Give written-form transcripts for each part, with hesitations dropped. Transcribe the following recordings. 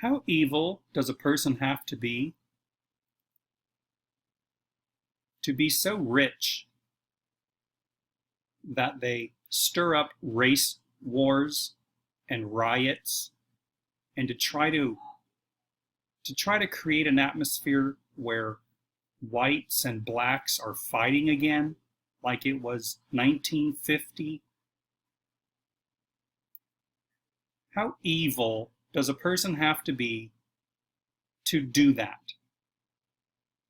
How evil does a person have to be so rich that they stir up race wars and riots, and to try to create an atmosphere where whites and blacks are fighting again like it was 1950? How evil does a person have to be to do that?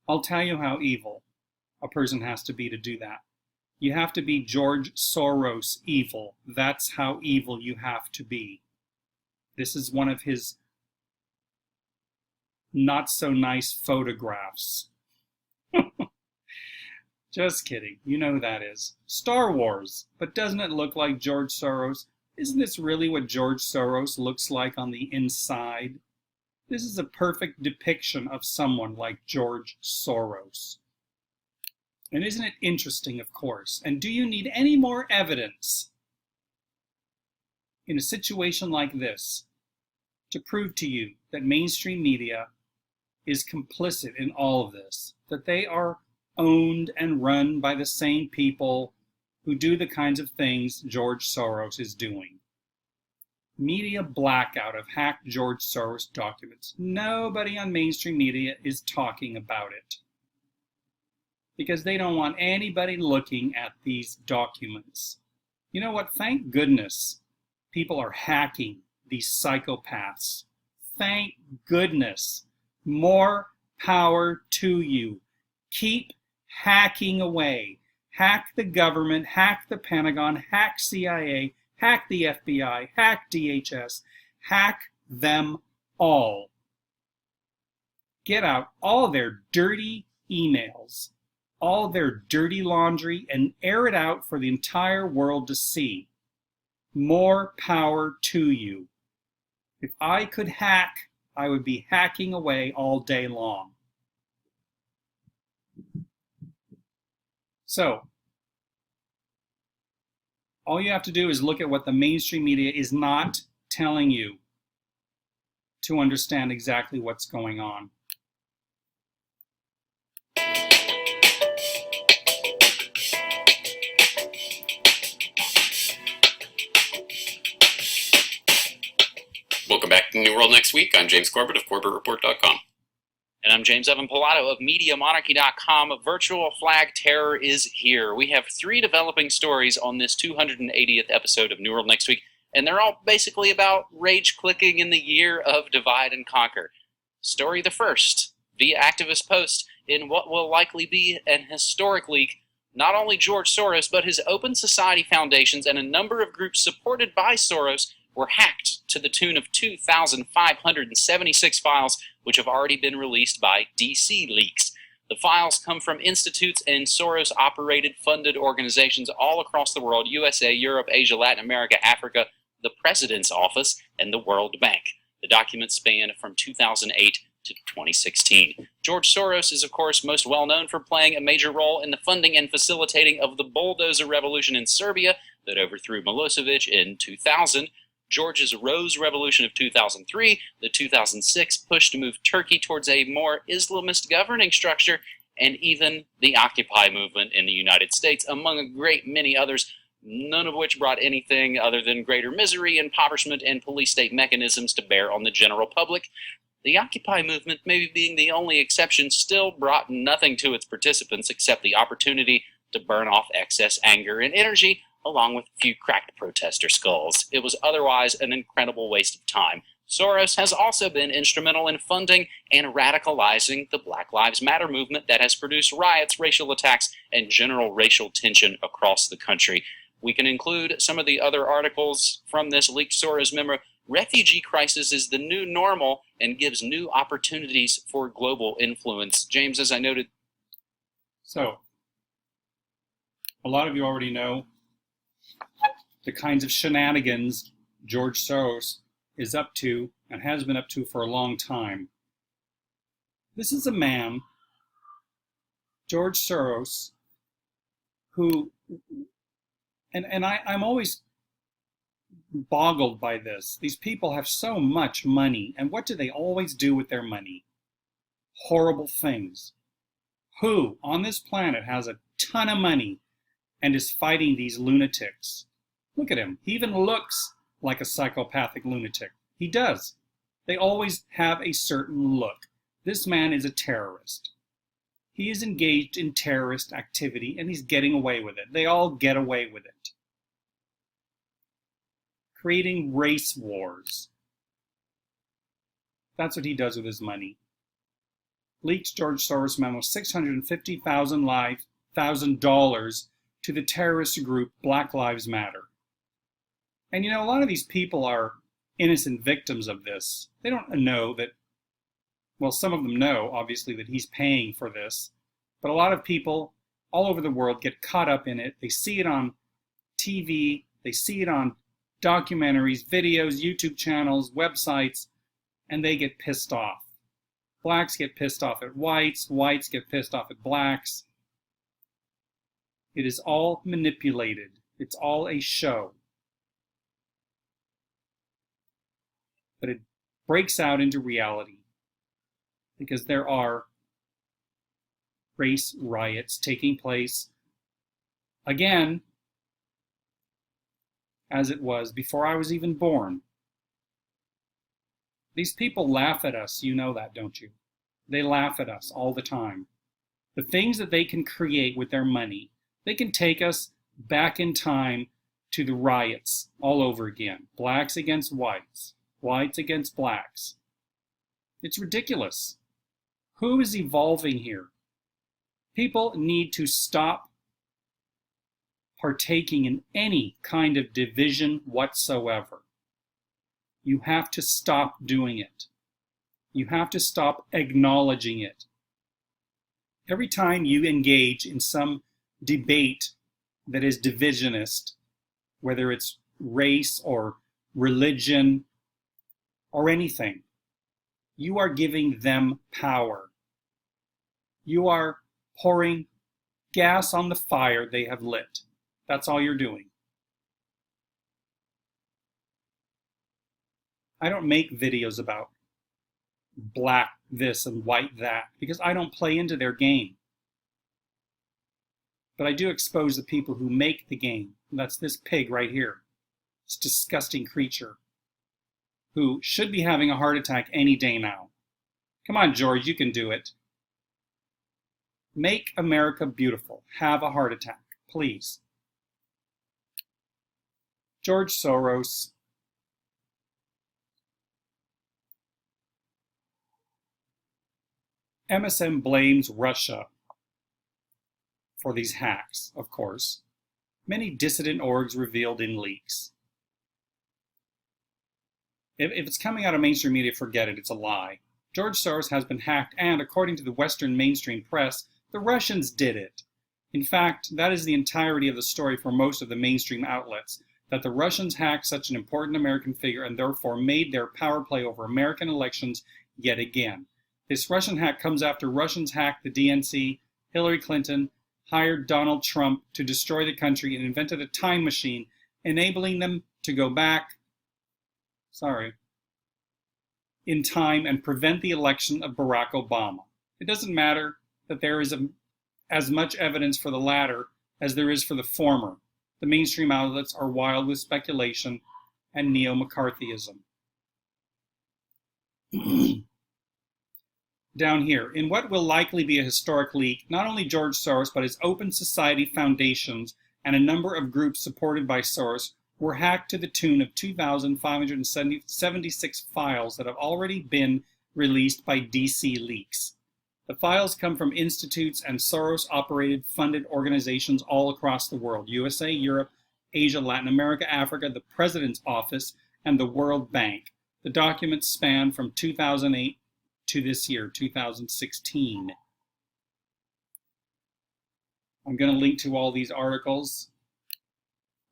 I'll tell you how evil a person has to be to do that. You have to be George Soros evil. That's how evil you have to be. This is one of his not so nice photographs. Just kidding. You know who that is. Star Wars. But doesn't it look like George Soros? Isn't this really what George Soros looks like on the inside? This is a perfect depiction of someone like George Soros. And isn't it interesting, of course? And do you need any more evidence in a situation like this to prove to you that mainstream media is complicit in all of this? That they are owned and run by the same people who do the kinds of things George Soros is doing. Media blackout of hacked George Soros documents. Nobody on mainstream media is talking about it, because they don't want anybody looking at these documents. You know what? Thank goodness people are hacking these psychopaths. Thank goodness. More power to you. Keep hacking away. Hack the government, hack the Pentagon, hack CIA, hack the FBI, hack DHS, hack them all. Get out all their dirty emails, all their dirty laundry, and air it out for the entire world to see. More power to you. If I could hack, I would be hacking away all day long. So, all you have to do is look at what the mainstream media is not telling you to understand exactly what's going on. Welcome back to New World Next Week. I'm James Corbett of CorbettReport.com. And I'm James Evan Pilato of MediaMonarchy.com. Virtual flag terror is here. We have 3 developing stories on this 280th episode of New World Next Week, and they're all basically about rage-clicking in the year of divide and conquer. Story the first, via activist post, in what will likely be an historic leak, not only George Soros, but his Open Society foundations and a number of groups supported by Soros were hacked to the tune of 2,576 files, which have already been released by DC Leaks. The files come from institutes and Soros-operated funded organizations all across the world: USA, Europe, Asia, Latin America, Africa, the President's Office, and the World Bank. The documents span from 2008 to 2016. George Soros is, of course, most well known for playing a major role in the funding and facilitating of the bulldozer revolution in Serbia that overthrew Milosevic in 2000, George's Rose Revolution of 2003, the 2006 push to move Turkey towards a more Islamist governing structure, and even the Occupy movement in the United States, among a great many others, none of which brought anything other than greater misery, impoverishment, and police state mechanisms to bear on the general public. The Occupy movement, maybe being the only exception, still brought nothing to its participants except the opportunity to burn off excess anger and energy, along with a few cracked protester skulls. It was otherwise an incredible waste of time. Soros has also been instrumental in funding and radicalizing the Black Lives Matter movement that has produced riots, racial attacks, and general racial tension across the country. We can include some of the other articles from this leaked Soros memo. Refugee crisis is the new normal and gives new opportunities for global influence. James, as I noted. So, a lot of you already know the kinds of shenanigans George Soros is up to and has been up to for a long time. This is a man, George Soros, who, and I'm always boggled by this. These people have so much money, and what do they always do with their money? Horrible things. Who on this planet has a ton of money and is fighting these lunatics? Look at him. He even looks like a psychopathic lunatic. He does. They always have a certain look. This man is a terrorist. He is engaged in terrorist activity, and he's getting away with it. They all get away with it. Creating race wars. That's what he does with his money. Leaked George Soros memo, $650,000 to the terrorist group Black Lives Matter. And a lot of these people are innocent victims of this. They don't know that, well, some of them know, obviously, that he's paying for this. But a lot of people all over the world get caught up in it. They see it on TV. They see it on documentaries, videos, YouTube channels, websites, and they get pissed off. Blacks get pissed off at whites. Whites get pissed off at blacks. It is all manipulated. It's all a show. But it breaks out into reality because there are race riots taking place again, as it was before I was even born. These people laugh at us, you know that, don't you? They laugh at us all the time. The things that they can create with their money, they can take us back in time to the riots all over again. Blacks against whites, whites against blacks. It's ridiculous. Who is evolving here? People need to stop partaking in any kind of division whatsoever. You have to stop doing it. You have to stop acknowledging it. Every time you engage in some debate that is divisionist, whether it's race or religion or anything, you are giving them power. You are pouring gas on the fire they have lit. That's all you're doing. I don't make videos about black this and white that because I don't play into their game. But I do expose the people who make the game. And that's this pig right here. This disgusting creature who should be having a heart attack any day now. Come on, George, you can do it. Make America beautiful. Have a heart attack, please. George Soros. MSM blames Russia for these hacks, of course. Many dissident orgs revealed in leaks. If it's coming out of mainstream media, forget it. It's a lie. George Soros has been hacked, and according to the Western mainstream press, the Russians did it. In fact, that is the entirety of the story for most of the mainstream outlets, that the Russians hacked such an important American figure and therefore made their power play over American elections yet again. This Russian hack comes after Russians hacked the DNC, Hillary Clinton, hired Donald Trump to destroy the country and invented a time machine, enabling them to go back, in time and prevent the election of Barack Obama. It doesn't matter that there is as much evidence for the latter as there is for the former. The mainstream outlets are wild with speculation and neo-McCarthyism. Down here, in what will likely be a historic leak, not only George Soros, but his Open Society foundations and a number of groups supported by Soros were hacked to the tune of 2,576 files that have already been released by DC Leaks. The files come from institutes and Soros-operated funded organizations all across the world: USA, Europe, Asia, Latin America, Africa, the President's Office, and the World Bank. The documents span from 2008 to this year, 2016. I'm going to link to all these articles.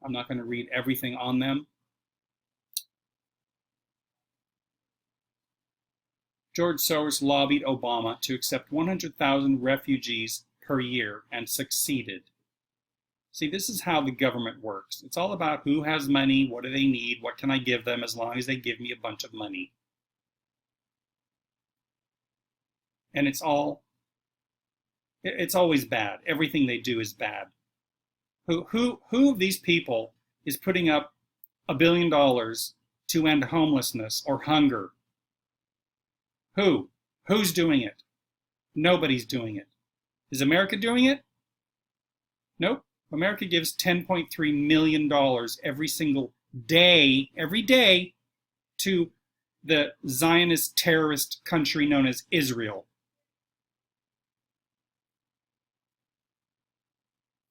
I'm not going to read everything on them. George Soros lobbied Obama to accept 100,000 refugees per year and succeeded. See, this is how the government works. It's all about who has money, what do they need, what can I give them as long as they give me a bunch of money. And it's always bad. Everything they do is bad. Who of these people is putting up $1 billion to end homelessness or hunger? Who's doing it? Nobody's doing it. Is America doing it? Nope. America gives $10.3 million every single day, to the Zionist terrorist country known as Israel.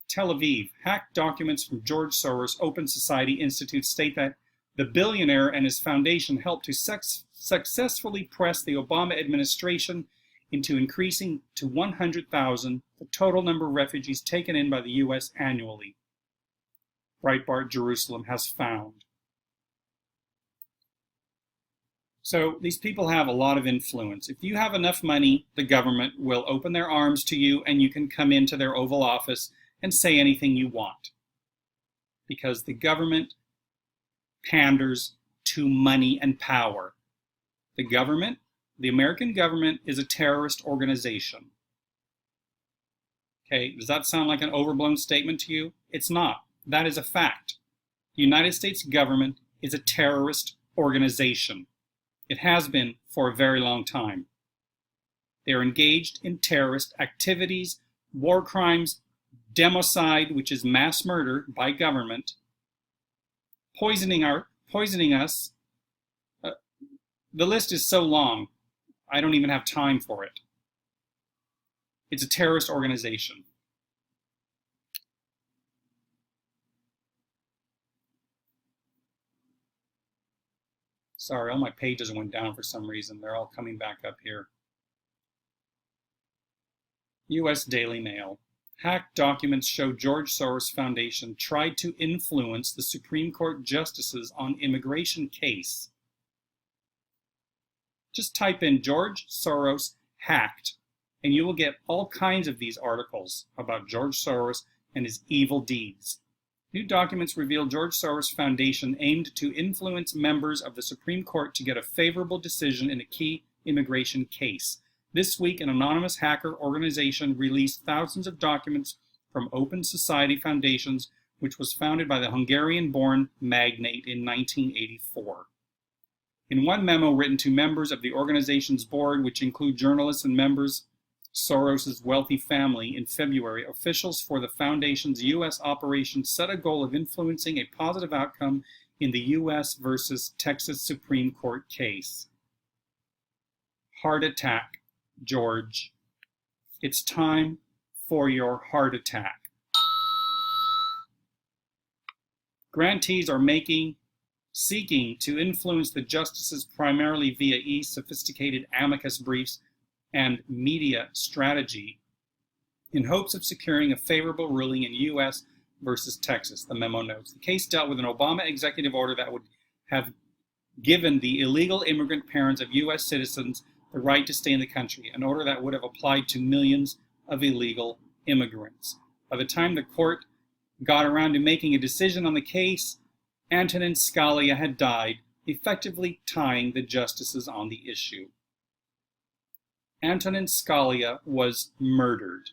Tel Aviv. Hacked documents from George Soros Open Society Institute state that the billionaire and his foundation helped to successfully press the Obama administration into increasing to 100,000 the total number of refugees taken in by the U.S. annually, Breitbart Jerusalem has found. So these people have a lot of influence. If you have enough money, the government will open their arms to you and you can come into their Oval Office and say anything you want. Because the government panders to money and power. The American government is a terrorist organization. Okay, does that sound like an overblown statement to you? It's not. That is a fact. The United States government is a terrorist organization. It has been for a very long time. They are engaged in terrorist activities, war crimes, democide, which is mass murder by government, poisoning us. The list is so long, I don't even have time for it. It's a terrorist organization. Sorry, all my pages went down for some reason. They're all coming back up here. U.S. Daily Mail. Hacked documents show George Soros Foundation tried to influence the Supreme Court justices on immigration case. Just type in George Soros hacked, and you will get all kinds of these articles about George Soros and his evil deeds. New documents reveal George Soros Foundation aimed to influence members of the Supreme Court to get a favorable decision in a key immigration case. This week, an anonymous hacker organization released thousands of documents from Open Society Foundations, which was founded by the Hungarian-born magnate in 1984. In one memo written to members of the organization's board, which include journalists and members Soros' wealthy family, in February, officials for the foundation's U.S. operation set a goal of influencing a positive outcome in the U.S. versus Texas Supreme Court case. Heart attack, George. It's time for your heart attack. Grantees are seeking to influence the justices primarily via sophisticated amicus briefs and media strategy in hopes of securing a favorable ruling in U.S. versus Texas, the memo notes. The case dealt with an Obama executive order that would have given the illegal immigrant parents of U.S. citizens the right to stay in the country, an order that would have applied to millions of illegal immigrants. By the time the court got around to making a decision on the case, Antonin Scalia had died, effectively tying the justices on the issue. Antonin Scalia was murdered.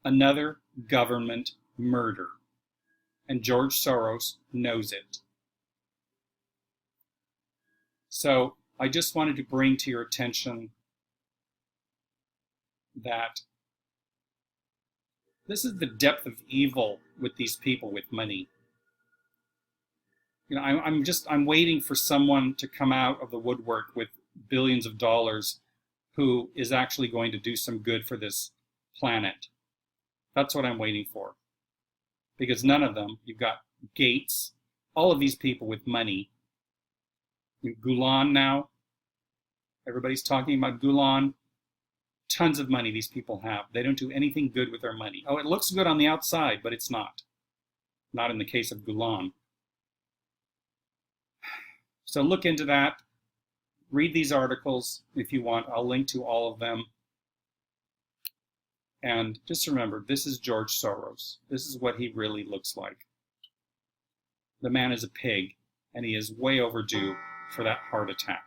Another government murder. And George Soros knows it. So I just wanted to bring to your attention that this is the depth of evil with these people with money. You know, I'm waiting for someone to come out of the woodwork with billions of dollars who is actually going to do some good for this planet. That's what I'm waiting for. Because none of them, you've got Gates, all of these people with money. Gulen now, everybody's talking about Gulen. Tons of money these people have. They don't do anything good with their money. Oh, it looks good on the outside, but it's not. Not in the case of Gulen. So look into that. Read these articles if you want. I'll link to all of them. And just remember, this is George Soros. This is what he really looks like. The man is a pig, and he is way overdue for that heart attack.